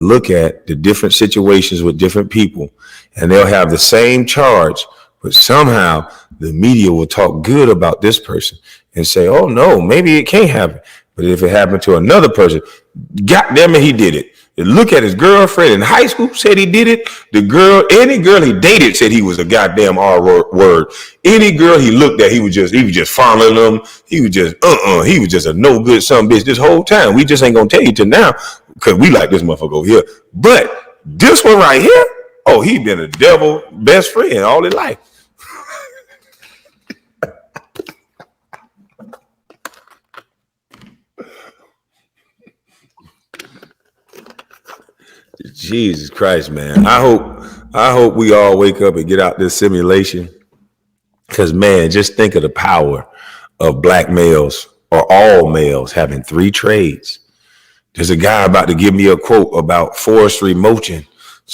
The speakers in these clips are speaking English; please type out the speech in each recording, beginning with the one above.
look at the different situations with different people, and they'll have the same charge, but somehow the media will talk good about this person and say, oh no, maybe it can't happen. But if it happened to another person, goddamn it, he did it. And look at his girlfriend in high school said he did it. The girl, any girl he dated said he was a goddamn R word. Any girl he looked at, he was just fondling them. He was just a no good son bitch this whole time. We just ain't gonna tell you till now because we like this motherfucker over here. But this one right here, oh, he been a devil best friend all his life. Jesus Christ, man. I hope we all wake up and get out this simulation. Because, man, just think of the power of black males or all males having 3 trades. There's a guy about to give me a quote about forestry mulching.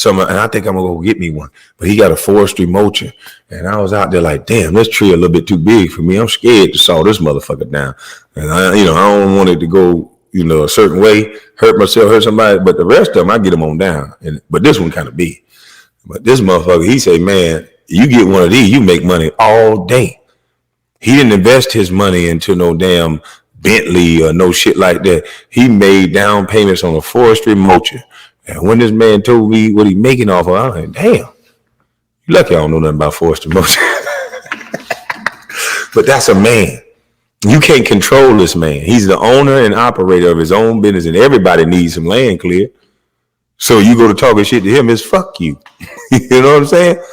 And I think I'm going to go get me one. But he got a forestry mulcher. And I was out there like, damn, this tree a little bit too big for me. I'm scared to saw this motherfucker down. And I don't want it to go, a certain way, hurt myself, hurt somebody. But the rest of them, I get them on down. But this one kind of big. But this motherfucker, he say, man, you get one of these, you make money all day. He didn't invest his money into no damn Bentley or no shit like that. He made down payments on a forestry mulcher. And when this man told me what he making off of, I was like, damn, you lucky I don't know nothing about forestry mulcher. But that's a man. You can't control this man. He's the owner and operator of his own business, and everybody needs some land cleared. So you go to talking shit to him, it's fuck you. You know what I'm saying?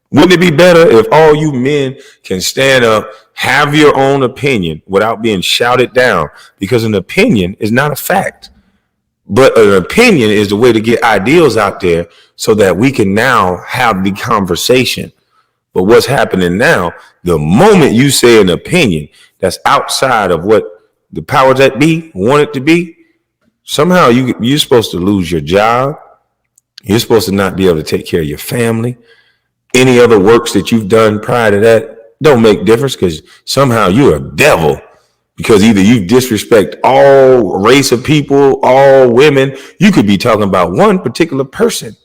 Wouldn't it be better if all you men can stand up, have your own opinion without being shouted down? Because an opinion is not a fact. But an opinion is the way to get ideals out there so that we can now have the conversation. But what's happening now, the moment you say an opinion that's outside of what the powers that be want it to be, somehow you're supposed to lose your job. You're supposed to not be able to take care of your family. Any other works that you've done prior to that don't make difference because somehow you're a devil. Because either you disrespect all race of people, all women. You could be talking about one particular person.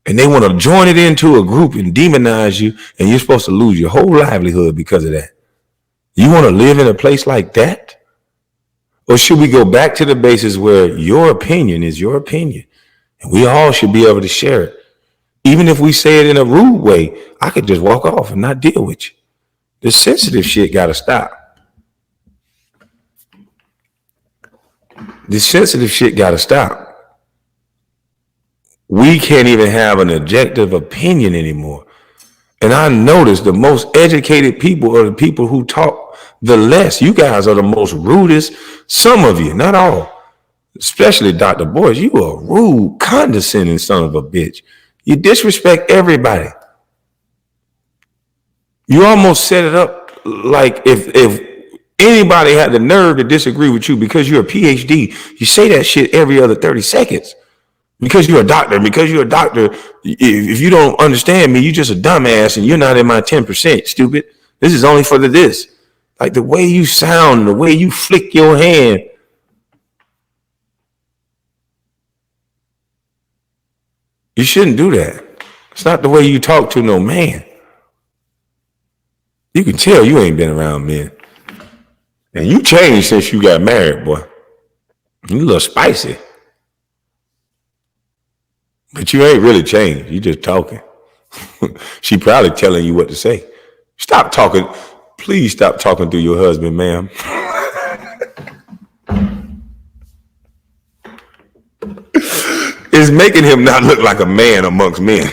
And they want to join it into a group and demonize you. And you're supposed to lose your whole livelihood because of that. You want to live in a place like that? Or should we go back to the basis where your opinion is your opinion? And we all should be able to share it. Even if we say it in a rude way, I could just walk off and not deal with you. The sensitive shit got to stop. The sensitive shit got to stop. We can't even have an objective opinion anymore. And I noticed the most educated people are the people who talk the less. You guys are the most rudest. Some of you, not all, especially Dr. Boyce, you are rude, condescending son of a bitch. You disrespect everybody. You almost set it up like if anybody had the nerve to disagree with you because you're a PhD, you say that shit every other 30 seconds. Because you're a doctor, if you don't understand me, you're just a dumbass and you're not in my 10%, stupid. This is only for this. Like the way you sound, the way you flick your hand. You shouldn't do that. It's not the way you talk to no man. You can tell you ain't been around men. And you changed since you got married, boy. You a little spicy. But you ain't really changed. You just talking. She probably telling you what to say. Stop talking. Please stop talking to your husband, ma'am. It's making him not look like a man amongst men,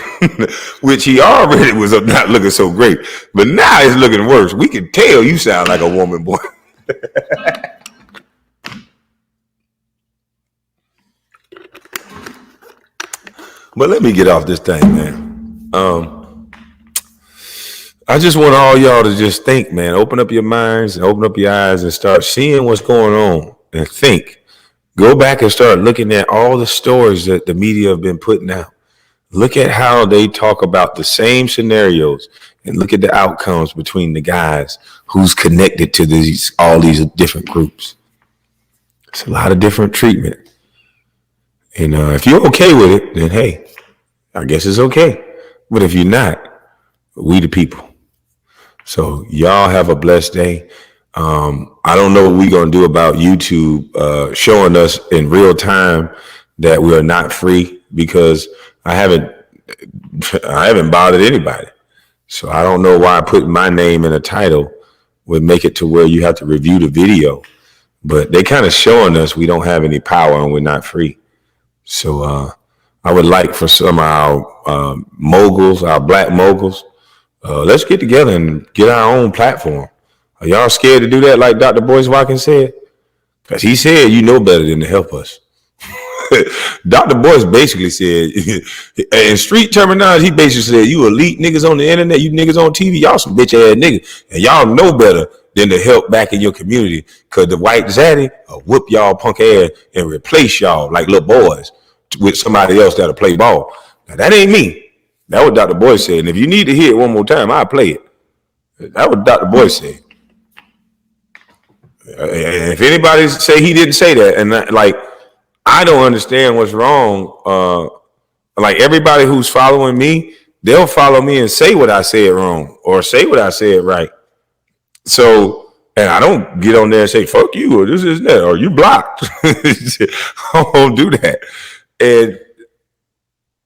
which he already was not looking so great. But now it's looking worse. We can tell you sound like a woman, boy. But let me get off this thing, man. I just want all y'all to just think, man. Open up your minds and open up your eyes and start seeing what's going on and think. Go back and start looking at all the stories that the media have been putting out. Look at how they talk about the same scenarios and look at the outcomes between the guys who's connected to all these different groups. It's a lot of different treatment. And if you're okay with it, then hey, I guess it's okay. But if you're not, we the people. So y'all have a blessed day. I don't know what we're gonna do about YouTube showing us in real time that we are not free, because I haven't bothered anybody. So I don't know why putting my name in a title would make it to where you have to review the video. But they kind of showing us we don't have any power and we're not free. So I would like for some of our moguls, our black moguls, let's get together and get our own platform. Are y'all scared to do that like Dr. BoyceWatkins said? Because he said you know better than to help us. Dr. Boyce basically said, in street terminology, he basically said, you elite niggas on the internet, you niggas on TV, y'all some bitch ass niggas. And y'all know better than to help back in your community, because the white zaddy will whoop y'all punk ass and replace y'all like little boys with somebody else that'll play ball. Now, that ain't me. That what Dr. Boyce said. And if you need to hear it one more time, I'll play it. That what Dr. Boyce said. And if anybody say he didn't say that, and like, I don't understand what's wrong. Like everybody who's following me, they'll follow me and say what I said wrong or say what I said right. So, and I don't get on there and say, fuck you, or this is that, or you blocked. I won't do that. And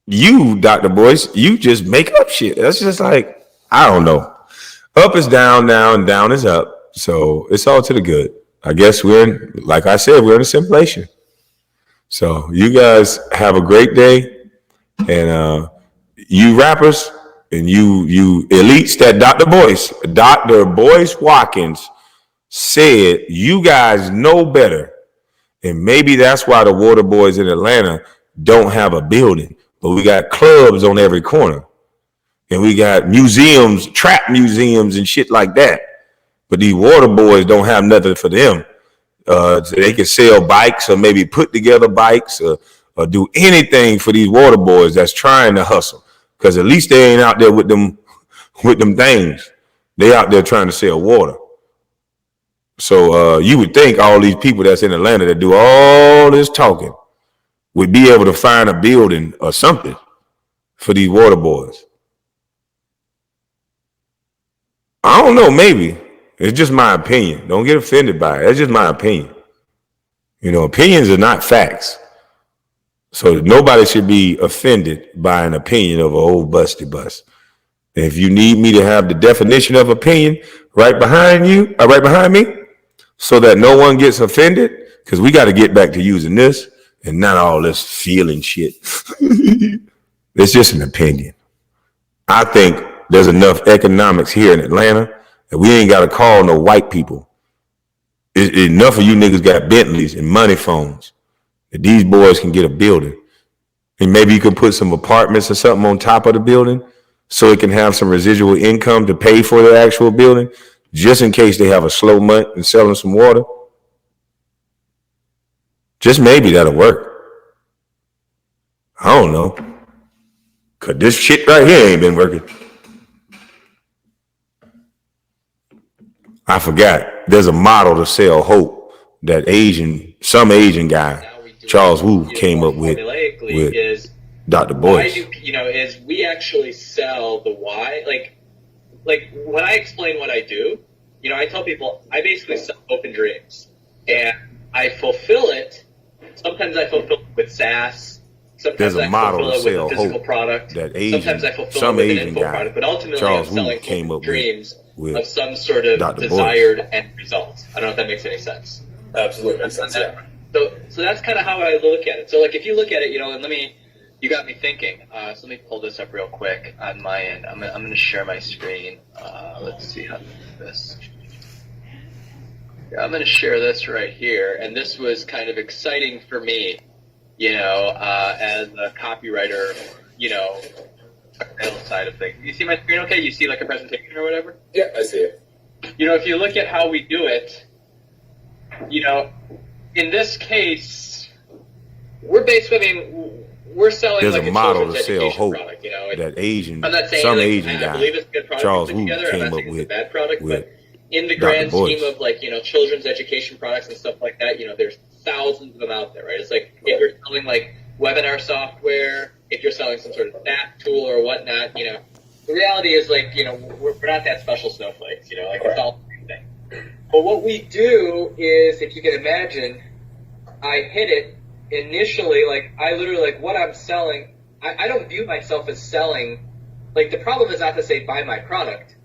you, Dr. Boyce, you just make up shit. That's just like, I don't know. Up is down now and down is up. So it's all to the good. I guess like I said, we're in a simulation. So you guys have a great day, and you rappers and you elites that Dr. BoyceWatkins said you guys know better, and maybe that's why the Waterboys in Atlanta don't have a building, but we got clubs on every corner, and we got museums, trap museums and shit like that. But these Waterboys don't have nothing for them. So they can sell bikes or maybe put together bikes or do anything for these water boys that's trying to hustle. Because at least they ain't out there with them things. They out there trying to sell water. So you would think all these people that's in Atlanta that do all this talking would be able to find a building or something for these water boys. I don't know, maybe. It's just my opinion. Don't get offended by it. That's just my opinion. You know, opinions are not facts. So nobody should be offended by an opinion of an old busty bus. And if you need me to have the definition of opinion right behind me, so that no one gets offended, because we got to get back to using this and not all this feeling shit. It's just an opinion. I think there's enough economics here in Atlanta that we ain't got to call no white people. Enough of you niggas got Bentleys and money phones that these boys can get a building. And maybe you can put some apartments or something on top of the building so it can have some residual income to pay for the actual building, just in case they have a slow month and selling some water. Just maybe that'll work. I don't know. Because this shit right here ain't been working. I forgot. There's a model to sell hope that some Asian guy, Charles Wu, came up with is Dr. Boyce. Is we actually sell the why. Like when I explain what I do, I tell people I basically sell hope and dreams, and I fulfill it. Sometimes I fulfill it with SaaS. Sometimes I fulfill it with a physical product. Sometimes I fulfill it with an info product. But ultimately, Charles I'm selling came up dreams with of some sort of Dr. desired end result. I don't know if that makes any sense. Absolutely makes sense. Yeah. So that's kind of how I look at it. So like if you look at it, and you got me thinking. So let me pull this up real quick on my end. I'm going to share my screen. Let's see how to do this. Yeah, I'm going to share this right here. And this was kind of exciting for me, as a copywriter, side of things. You see my screen okay? You see like a presentation or whatever? Yeah, I see it. If you look at how we do it, in this case, we're selling there's like a model to sell hope product, that I'm not saying some like, Asian guy, I believe it's a good product Charles to put Wu, together. came I'm not up saying it's with a bad product, but in the Dr. grand Boyce. scheme of like, children's education products and stuff like that, there's thousands of them out there, right? It's like if you're selling like webinar software, if you're selling some sort of SaaS tool or whatnot, you know, the reality is like, you know, we're not that special snowflakes, you know, like it's all the same thing. But what we do is, if you can imagine, I hit it initially, like I literally, like what I'm selling, I don't view myself as selling, like the problem is not to say buy my product.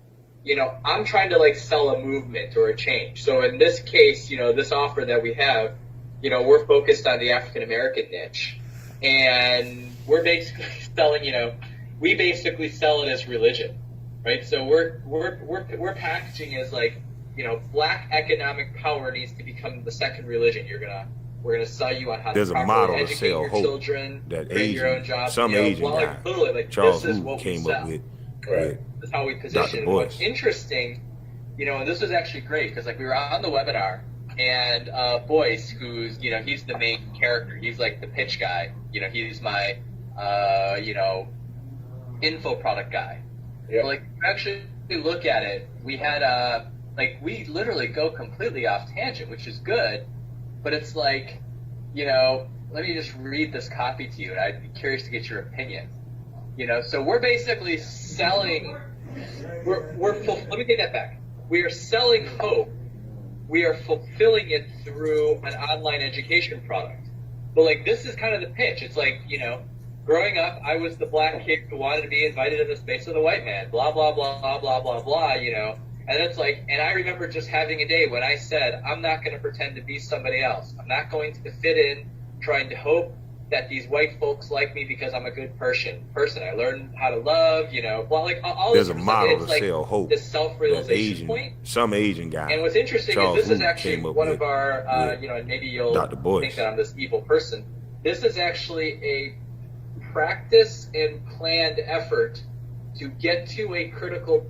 You know, I'm trying to like sell a movement or a change. So in this case, you know, this offer that we have, you know, we're focused on the African American niche, and we're basically selling, you know, we basically sell it as religion, right? So we're packaging as like, you know, Black economic power needs to become the second religion. We're gonna sell you on how There's to a properly model to educate sell your hope children, that create your own Asian, job. some you know, Asian well, guy, like literally, like Charles this is Wu what we came sell. up with. Right. This is how we position. And what's interesting, you know, and this was actually great because like we were on the webinar, and Boyce, who's, you know, he's the main character. He's like the pitch guy. You know, he's my you know, info product guy. Yeah. But, like, if you actually look at it, we had like we literally go completely off tangent, which is good, but it's like, you know, let me just read this copy to you, and I'd be curious to get your opinion. You know, so we're basically selling. Let me take that back. We are selling hope. We are fulfilling it through an online education product. But like, this is kind of the pitch. It's like, you know, growing up, I was the Black kid who wanted to be invited to the space of the white man. Blah blah blah blah blah blah blah. You know, and it's like, and I remember just having a day when I said, I'm not going to pretend to be somebody else. I'm not going to fit in, trying to hope that these white folks like me because I'm a good person. I learned how to love, you know, well, like all There's this a stuff. model It's to like sell hope. this self-realization point. Some Asian guy. And what's interesting Charles is this is Wu actually came up one with, of our, you know, and maybe you'll think that I'm this evil person. This is actually a practice and planned effort to get to a critical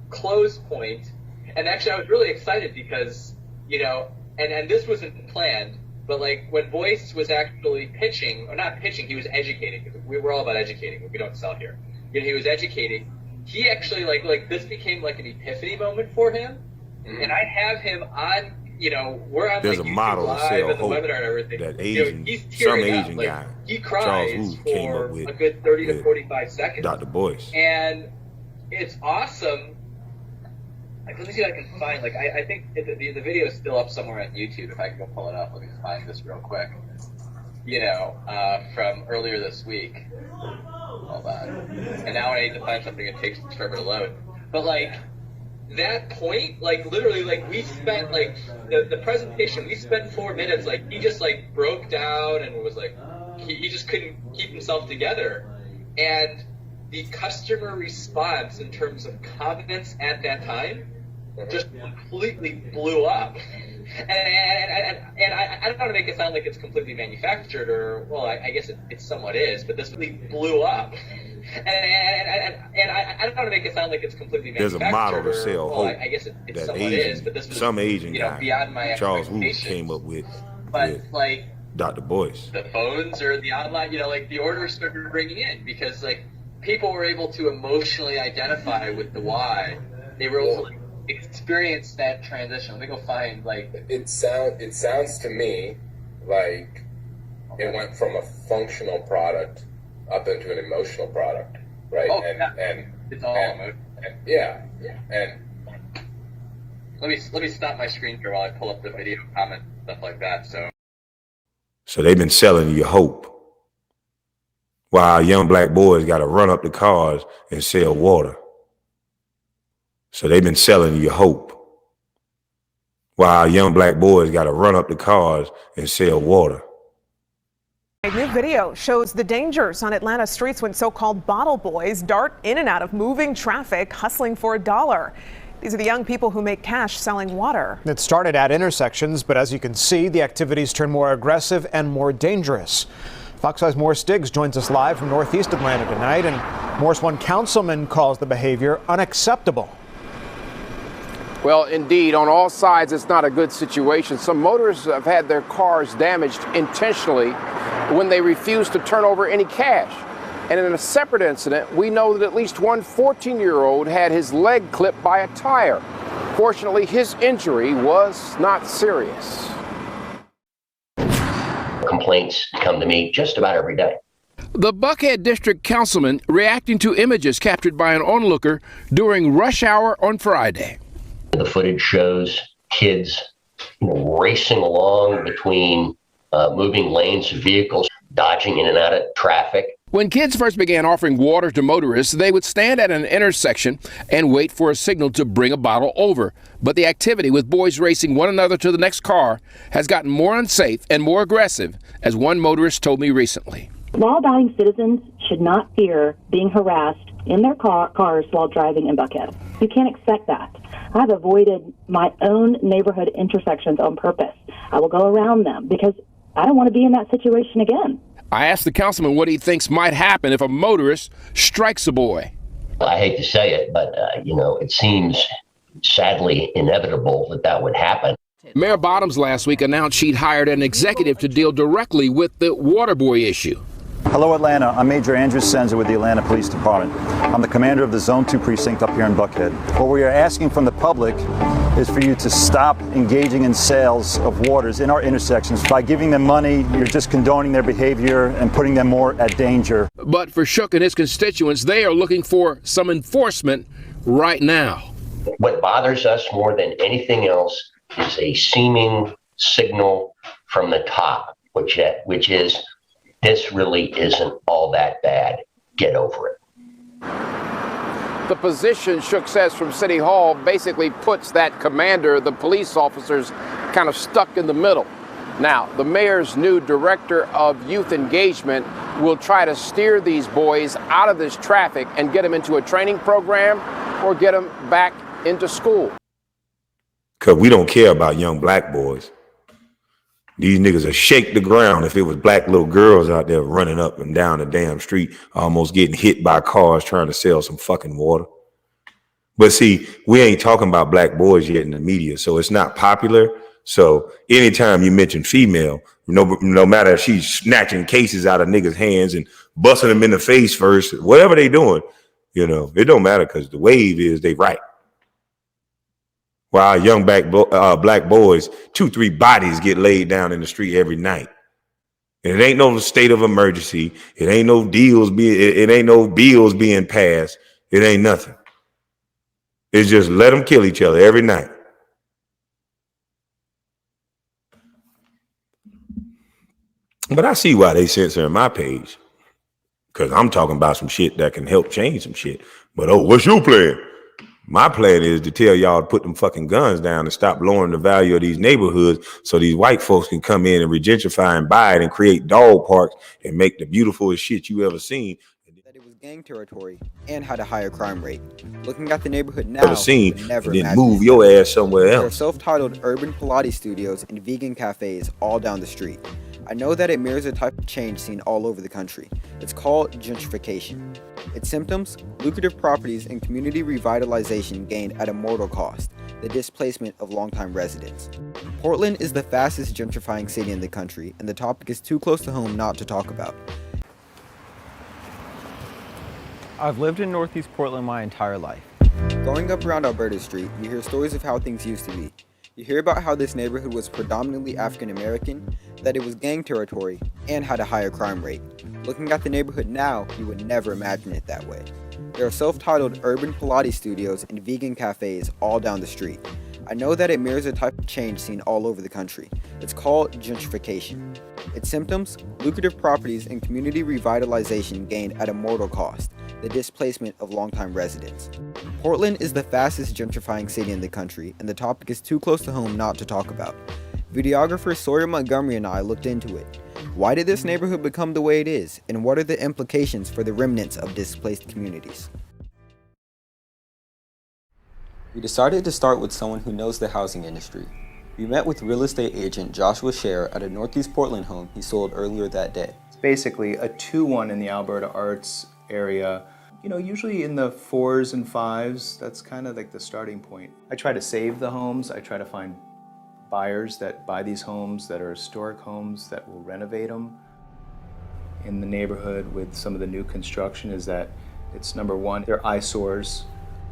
close point. And actually, I was really excited because, you know, and this wasn't planned, but like when Boyce was actually pitching, or not pitching, he was educating. We're all about educating. We don't sell here. You know, he was educating. He actually like this became like an epiphany moment for him. Mm-hmm. And I have him on, you know, we're on There's like a YouTube model Live to sell and the hope webinar and everything. that Asian, Asian, you know, he's some tearing Asian up. Like, guy, he Charles cries Wu came for up with, a good 30 to 45 seconds. Dr. Boyce. And it's awesome. Like, let me see if I can find, like, I think the video is still up somewhere on YouTube. If I can go pull it up, let me find this real quick. You know, from earlier this week. Hold on. And now I need to find something that takes forever to load. But, like, that point, like, literally, like, we spent, like, the presentation, we spent 4 minutes, like, he just, like, broke down and was, like, he just couldn't keep himself together. And the customer response in terms of comments at that time just completely blew up. And I don't want to make it sound like it's completely manufactured, or, well, I guess it somewhat is, but this really blew up. And I don't want to make it sound like it's completely manufactured. There's a model to sell hope. I guess it somewhat Asian, is, but this was, some Asian you know, guy, beyond my Charles Wu expectations. came up with, but like Dr. Boyce. The phones or the online, you know, like the orders started bringing in because like people were able to emotionally identify with the why. They were able to like, experience that transition. Let me go find like it sounds to me like it went from a functional product up into an emotional product, right? Oh, and it's all emotional. Yeah. And let me stop my screen here while I pull up the video comment stuff like that. So they've been selling you hope, while young black boys got to run up the cars and sell water. So they've been selling you hope, while young black boys got to run up the cars and sell water. A new video shows the dangers on Atlanta streets when so-called bottle boys dart in and out of moving traffic, hustling for $1. These are the young people who make cash selling water. It started at intersections, but as you can see, the activities turn more aggressive and more dangerous. Fox 5's Morris Diggs joins us live from Northeast Atlanta tonight, and Morris, one councilman calls the behavior unacceptable. Well, indeed, on all sides, it's not a good situation. Some motorists have had their cars damaged intentionally when they refuse to turn over any cash. And in a separate incident, we know that at least one 14-year-old had his leg clipped by a tire. Fortunately, his injury was not serious. complaints come to me just about every day. The Buckhead District Councilman reacting to images captured by an onlooker during rush hour on Friday. The footage shows kids racing along between moving lanes of vehicles, dodging in and out of traffic. When kids first began offering water to motorists, they would stand at an intersection and wait for a signal to bring a bottle over. But the activity with boys racing one another to the next car has gotten more unsafe and more aggressive, as one motorist told me recently. Law-abiding citizens should not fear being harassed in their cars while driving in Buckhead. You can't expect that. I've avoided my own neighborhood intersections on purpose. I will go around them because I don't want to be in that situation again. I asked the councilman what he thinks might happen if a motorist strikes a boy. I hate to say it, but, it seems sadly inevitable that would happen. Mayor Bottoms last week announced she'd hired an executive to deal directly with the Waterboy issue. Hello, Atlanta. I'm Major Andrew Senza with the Atlanta Police Department. I'm the commander of the Zone 2 precinct up here in Buckhead. What we are asking from the public is for you to stop engaging in sales of waters in our intersections. By giving them money, you're just condoning their behavior and putting them more at danger. But for Shook and his constituents, they are looking for some enforcement right now. What bothers us more than anything else is a seeming signal from the top, which is, this really isn't all that bad. Get over it. The position, Shook says, from City Hall basically puts that commander, the police officers, kind of stuck in the middle. Now, the mayor's new director of youth engagement will try to steer these boys out of this traffic and get them into a training program or get them back into school. Because we don't care about young black boys. These niggas will shake the ground if it was black little girls out there running up and down the damn street, almost getting hit by cars trying to sell some fucking water. But see, we ain't talking about black boys yet in the media, so it's not popular. So anytime you mention female, no matter if she's snatching cases out of niggas' hands and busting them in the face first, whatever they doing, it don't matter because the wave is they right. While young black boys, 2-3 bodies get laid down in the street every night. And it ain't no state of emergency. It ain't no it ain't no bills being passed. It ain't nothing. It's just let them kill each other every night. But I see why they censoring my page. Because I'm talking about some shit that can help change some shit. But what's your plan? My plan is to tell y'all to put them fucking guns down and stop lowering the value of these neighborhoods so these white folks can come in and regentrify and buy it and create dog parks and make the beautifulest shit you ever seen. That it was gang territory and had a higher crime rate. Looking at the neighborhood now, seen, would never and then imagine move your ass somewhere There are else. self-titled urban Pilates studios and vegan cafes all down the street. I know that it mirrors a type of change seen all over the country. It's called gentrification. Its symptoms: lucrative properties and community revitalization gained at a mortal cost, the displacement of longtime residents. Portland is the fastest gentrifying city in the country, and the topic is too close to home not to talk about. I've lived in Northeast Portland my entire life. Growing up around Alberta Street, you hear stories of how things used to be. You hear about how this neighborhood was predominantly African American, that it was gang territory, and had a higher crime rate. Looking at the neighborhood now, you would never imagine it that way. There are self-titled urban Pilates studios and vegan cafes all down the street. I know that it mirrors a type of change seen all over the country. It's called gentrification. Its symptoms: lucrative properties and community revitalization gained at a mortal cost, the displacement of longtime residents. Portland is the fastest gentrifying city in the country, and the topic is too close to home not to talk about. Videographer Sawyer Montgomery and I looked into it. Why did this neighborhood become the way it is, and what are the implications for the remnants of displaced communities? We decided to start with someone who knows the housing industry. We met with real estate agent Joshua Scher at a Northeast Portland home he sold earlier that day. It's basically a 2-1 in the Alberta Arts area. Usually in the 4s and 5s, that's kind of like the starting point. I try to save the homes. I try to find buyers that buy these homes that are historic homes that will renovate them. In the neighborhood with some of the new construction is that it's, number one, they're eyesores.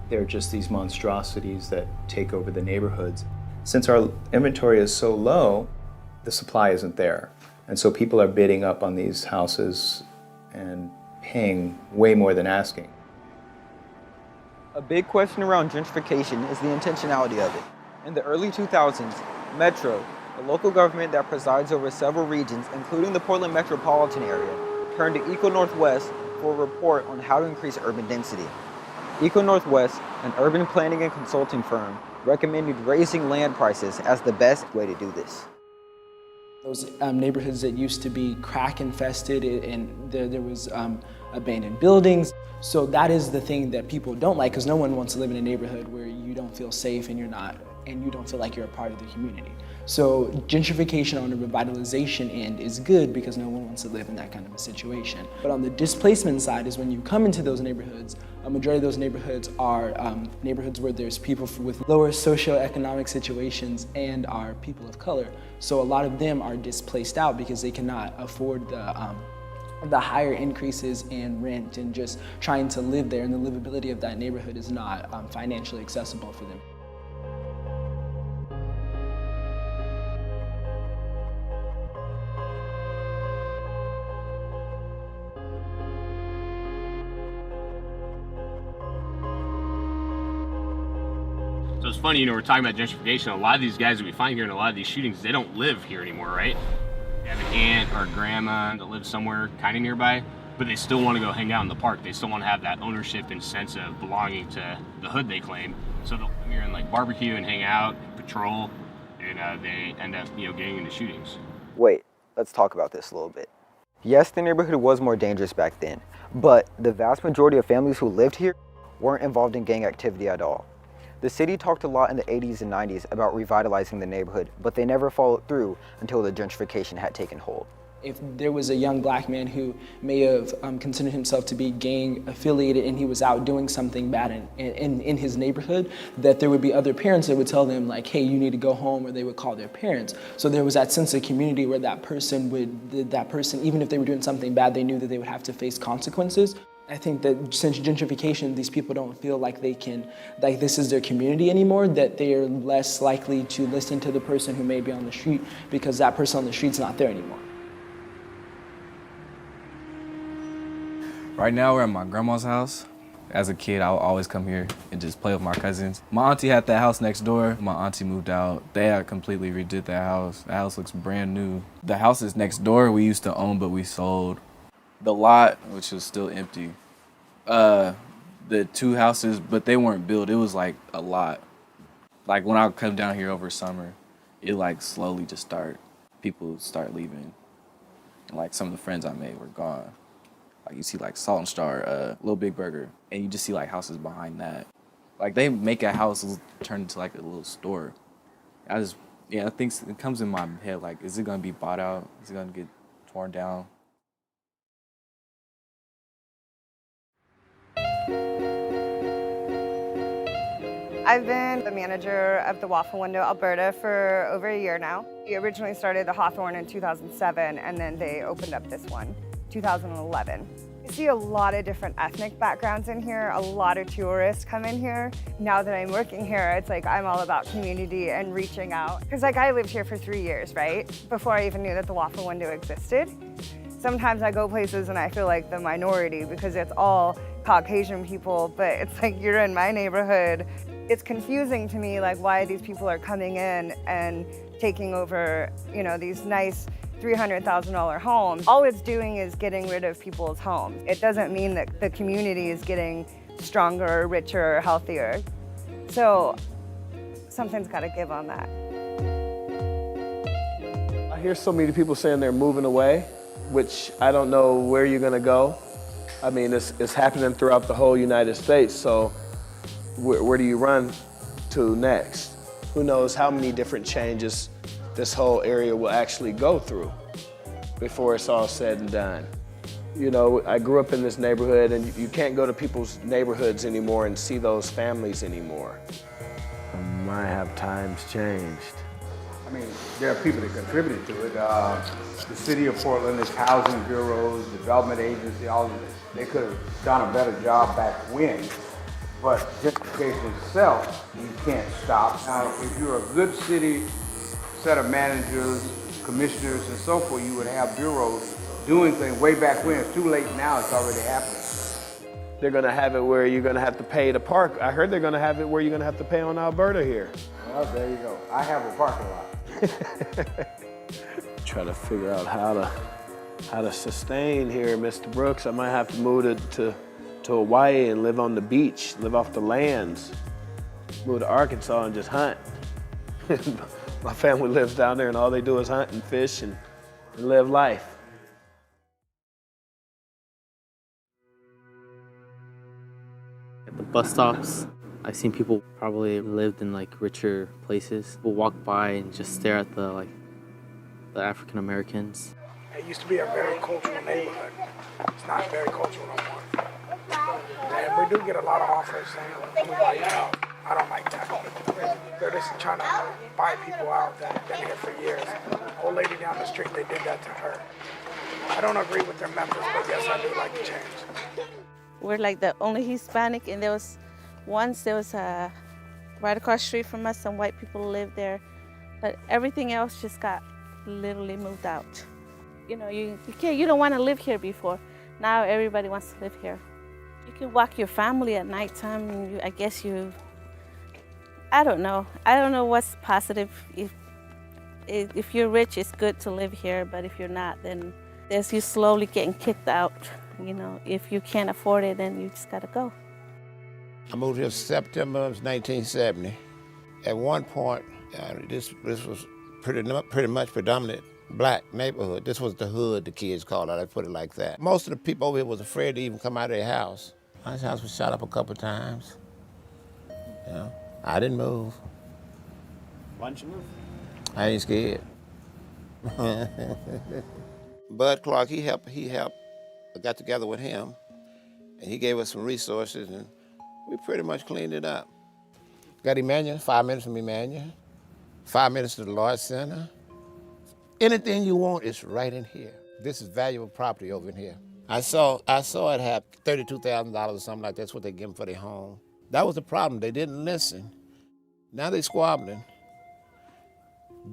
They're just these monstrosities that take over the neighborhoods. Since our inventory is so low, the supply isn't there. And so people are bidding up on these houses and paying way more than asking. A big question around gentrification is the intentionality of it. In the early 2000s, Metro, a local government that presides over several regions, including the Portland metropolitan area, turned to Eco Northwest for a report on how to increase urban density. Eco Northwest, an urban planning and consulting firm, recommended raising land prices as the best way to do this. Those neighborhoods that used to be crack infested and there was abandoned buildings. So that is the thing that people don't like, because no one wants to live in a neighborhood where you don't feel safe and you don't feel like you're a part of the community. So gentrification on the revitalization end is good because no one wants to live in that kind of a situation. But on the displacement side is when you come into those neighborhoods, a majority of those neighborhoods are neighborhoods where there's people with lower socioeconomic situations and are people of color. So a lot of them are displaced out because they cannot afford the higher increases in rent and just trying to live there, and the livability of that neighborhood is not financially accessible for them. So it's funny, we're talking about gentrification. A lot of these guys that we find here in a lot of these shootings, they don't live here anymore, right? They have an aunt or a grandma that lives somewhere kind of nearby, but they still want to go hang out in the park. They still want to have that ownership and sense of belonging to the hood they claim. So they'll come here and like barbecue and hang out, patrol, and they end up, getting into shootings. Wait, let's talk about this a little bit. Yes, the neighborhood was more dangerous back then, but the vast majority of families who lived here weren't involved in gang activity at all. The city talked a lot in the 80s and 90s about revitalizing the neighborhood, but they never followed through until the gentrification had taken hold. If there was a young black man who may have considered himself to be gang affiliated and he was out doing something bad in his neighborhood, that there would be other parents that would tell them like, hey, you need to go home, or they would call their parents. So there was that sense of community where that person, even if they were doing something bad, they knew that they would have to face consequences. I think that since gentrification, these people don't feel like this is their community anymore, that they are less likely to listen to the person who may be on the street because that person on the street's not there anymore. Right now we're at my grandma's house. As a kid, I would always come here and just play with my cousins. My auntie had that house next door. My auntie moved out. They had completely redid that house. The house looks brand new. The houses next door we used to own, but we sold. The lot, which was still empty. The two houses, but they weren't built. It was like a lot. Like when I would come down here over summer, it like slowly just people start leaving. And like some of the friends I made were gone. Like you see like Salt and Star, Little Big Burger, and you just see like houses behind that. Like they make a house turn into like a little store. I think it comes in my head like, is it gonna be bought out? Is it gonna get torn down? I've been the manager of the Waffle Window, Alberta for over a year now. We originally started the Hawthorne in 2007, and then they opened up this one, 2011. I see a lot of different ethnic backgrounds in here, a lot of tourists come in here. Now that I'm working here, it's like I'm all about community and reaching out. Because like I lived here for 3 years, right? Before I even knew that the Waffle Window existed. Sometimes I go places and I feel like the minority because it's all Caucasian people, but it's like you're in my neighborhood. It's confusing to me like why these people are coming in and taking over, these nice $300,000 homes. All it's doing is getting rid of people's homes. It doesn't mean that the community is getting stronger, richer, healthier. So something's got to give on that. I hear so many people saying they're moving away, which I don't know where you're going to go. I mean, it's happening throughout the whole United States, so where do you run to next? Who knows how many different changes this whole area will actually go through before it's all said and done. I grew up in this neighborhood, and you can't go to people's neighborhoods anymore and see those families anymore. My have times changed. I mean, there are people that contributed to it. The city of Portland, its housing bureaus, development agency, all of this. They could have done a better job back when, but gentrification itself, you can't stop. Now, if you're a good city set of managers commissioners and so forth, you would have bureaus doing things way back when. It's too late now, it's already happening. They're gonna have it where you're gonna have to pay to park. I heard they're gonna have it where you're gonna have to pay on Alberta here. Well, there you go. I have a parking lot. Try to figure out how to sustain here, Mr. Brooks. I might have to move to Hawaii and live on the beach, live off the lands. Move to Arkansas and just hunt. My family lives down there and all they do is hunt and fish and live life. At the bus stops, I've seen people probably lived in like richer places. People walk by and just stare at the African Americans. It used to be a very cultural neighborhood. It's not very cultural no more. And we do get a lot of offers saying, we buy you out. I don't like that. They're just trying to buy people out that have been here for years. Old lady down the street, they did that to her. I don't agree with their methods, but yes, I do like the change. We're like the only Hispanic, and there was right across the street from us, some white people lived there, but everything else just got literally moved out. You know, you don't want to live here before. Now everybody wants to live here. You can walk your family at nighttime, and I don't know. I don't know what's positive. If you're rich, it's good to live here, but if you're not, then there's you slowly getting kicked out. You know, if you can't afford it, then you just gotta go. I moved here September of 1970. At one point, this was pretty much predominant black neighborhood. This was the hood, the kids called it. I put it like that. Most of the people over here was afraid to even come out of their house. My house was shot up a couple of times. You know, I didn't move. Why didn't you move? I ain't scared. Bud Clark, he helped. I got together with him, and he gave us some resources, and we pretty much cleaned it up. Got Emmanuel, 5 minutes from Emmanuel, 5 minutes to the Lloyd Center. Anything you want is right in here. This is valuable property over in here. I saw it have $32,000 or something like that's what they give them for their home. That was the problem. They didn't listen. Now they squabbling.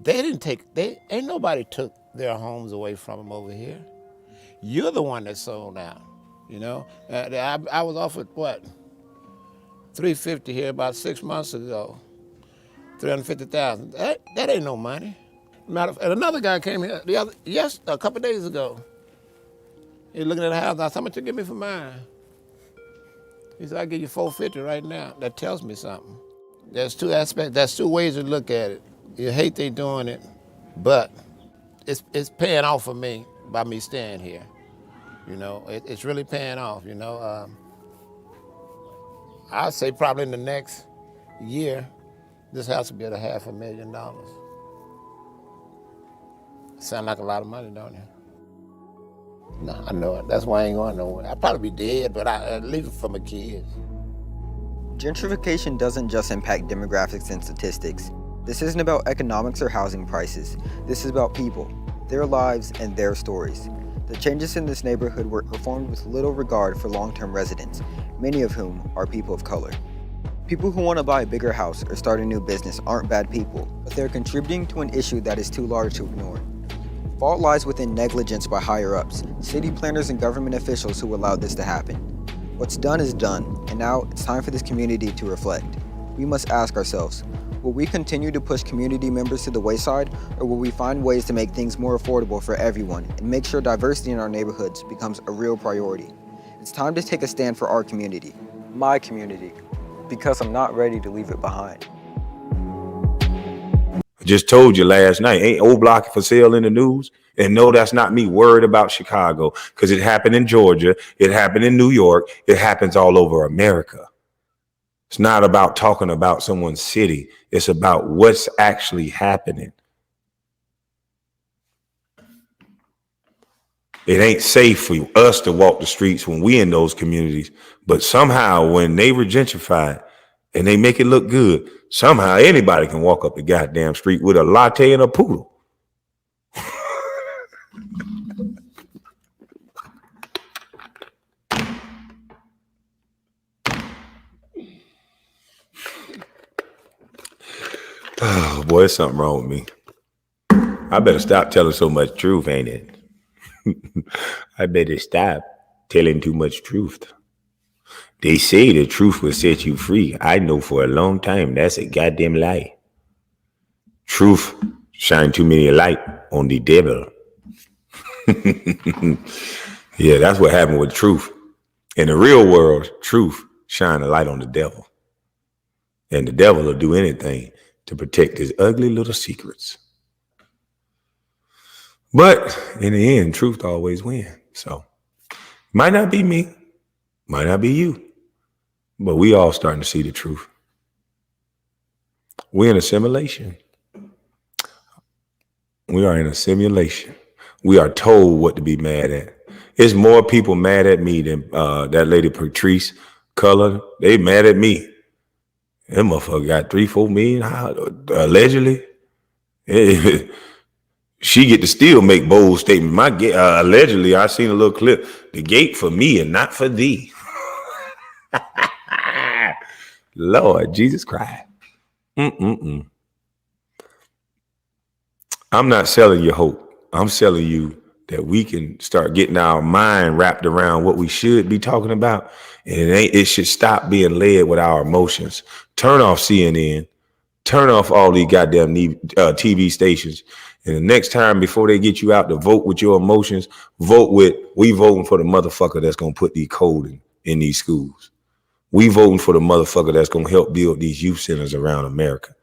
Ain't nobody took their homes away from them over here. You're the one that sold out, you know? I was offered, what, $350 here about 6 months ago, $350,000. That ain't no money. And another guy came here a couple of days ago. He was looking at the house. I said, how much you give me for mine? He said, I'll give you $450 right now. That tells me something. There's two aspects, there's two ways to look at it. You hate they doing it, but it's paying off for me by me staying here. You know, it's really paying off, you know. I'd say probably in the next year, this house will be at $500,000. Sound like a lot of money, don't it? No, I know it. That's why I ain't going nowhere. I'll probably be dead, but I leave it for my kids. Gentrification doesn't just impact demographics and statistics. This isn't about economics or housing prices. This is about people, their lives, and their stories. The changes in this neighborhood were performed with little regard for long-term residents, many of whom are people of color. People who want to buy a bigger house or start a new business aren't bad people, but they're contributing to an issue that is too large to ignore. Fault lies within negligence by higher-ups, city planners and government officials who allowed this to happen. What's done is done, and now it's time for this community to reflect. We must ask ourselves, will we continue to push community members to the wayside, or will we find ways to make things more affordable for everyone and make sure diversity in our neighborhoods becomes a real priority? It's time to take a stand for our community, my community, because I'm not ready to leave it behind. I just told you last night, ain't old block for sale in the news? And no, that's not me worried about Chicago, because it happened in Georgia, it happened in New York, it happens all over America. It's not about talking about someone's city. It's about what's actually happening. It ain't safe for us to walk the streets when we in those communities, but somehow when they were gentrified and they make it look good, somehow anybody can walk up the goddamn street with a latte and a poodle. Oh boy, there's something wrong with me. I better stop telling so much truth, ain't it? I better stop telling too much truth. They say the truth will set you free. I know for a long time that's a goddamn lie. Truth shine too many light on the devil. Yeah, that's what happened with truth. In the real world, truth shine a light on the devil. And the devil will do anything to protect his ugly little secrets. But in the end, truth always wins. So might not be me, might not be you, but we all starting to see the truth. We're in a simulation. We are in a simulation. We are told what to be mad at. There's more people mad at me than that lady Patrice Color. They mad at me. That motherfucker got 3-4 million allegedly. She get to still make bold statements. Allegedly, I seen a little clip. The gate for me and not for thee. Lord Jesus Christ. I'm not selling you hope. I'm selling you that we can start getting our mind wrapped around what we should be talking about. And it should stop being led with our emotions. Turn off CNN. Turn off all these goddamn TV stations. And the next time, before they get you out to vote with your emotions, vote with, we voting for the motherfucker that's going to put the code in these schools. We voting for the motherfucker that's going to help build these youth centers around America.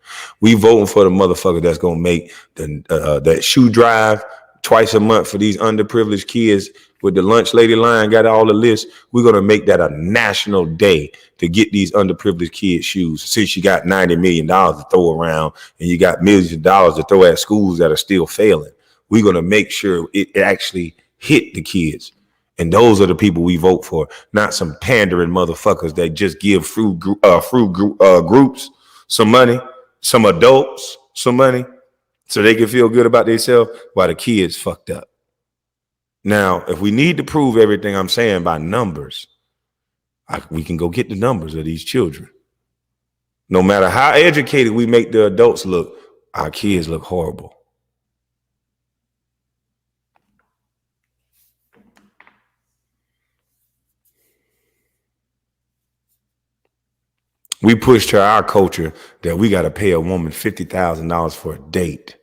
We voting for the motherfucker that's going to make that shoe drive twice a month for these underprivileged kids with the lunch lady line, got all the lists. We're going to make that a national day to get these underprivileged kids shoes. Since you got $90 million to throw around and you got millions of dollars to throw at schools that are still failing, we're going to make sure it actually hit the kids. And those are the people we vote for, not some pandering motherfuckers that just give groups some money, some adults some money, so they can feel good about themselves while the kids fucked up. Now, if we need to prove everything I'm saying by numbers, we can go get the numbers of these children. No matter how educated we make the adults look, our kids look horrible. We push to our culture that we got to pay a woman $50,000 for a date.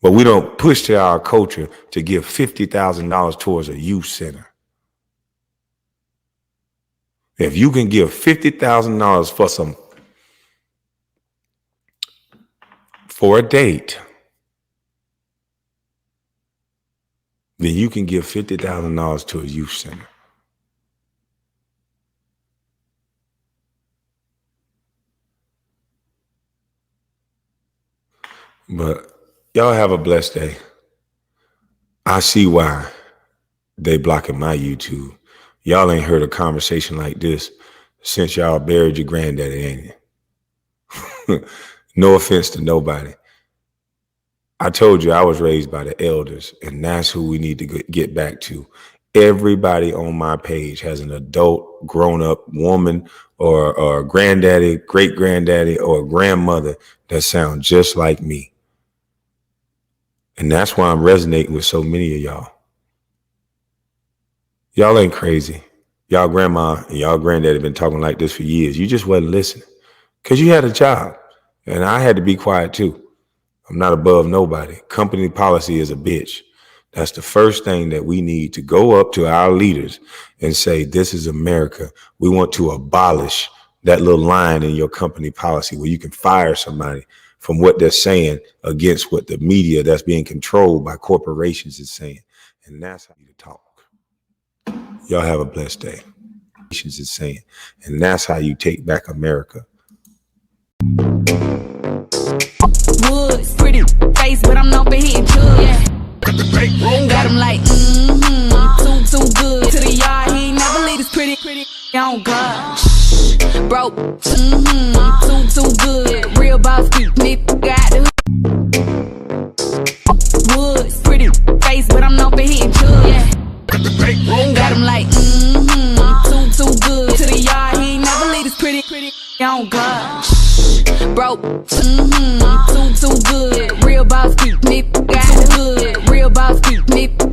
But we don't push to our culture to give $50,000 towards a youth center. If you can give $50,000 for a date, then you can give $50,000 to a youth center. But y'all have a blessed day. I see why they blocking my YouTube. Y'all ain't heard a conversation like this since y'all buried your granddaddy, ain't it? No offense to nobody. I told you I was raised by the elders, and that's who we need to get back to. Everybody on my page has an adult, grown-up woman or granddaddy, great-granddaddy, or grandmother that sound just like me. And that's why I'm resonating with so many of y'all. Y'all ain't crazy. Y'all grandma and y'all granddaddy been talking like this for years. You just wasn't listening because you had a job, and I had to be quiet too. I'm not above nobody. Company policy is a bitch. That's the first thing that we need to go up to our leaders and say, this is America. We want to abolish that little line in your company policy where you can fire somebody from what they're saying against what the media that's being controlled by corporations is saying. And that's how you talk. Y'all have a blessed day. Is saying, and that's how you take back America. Woods, pretty face, but I'm known for hitting drugs. Yeah. Got him like, too good. To the yard, he ain't never leave this pretty on God. Broke, too good. Real boss, nigga got the Woods, pretty face, but I'm known for hitting drugs. Yeah. Got him like, too good. To the yard, he ain't never leave this pretty on God. Broke, too good. Real boss, keep nip, got too good. Real boss, keep nip.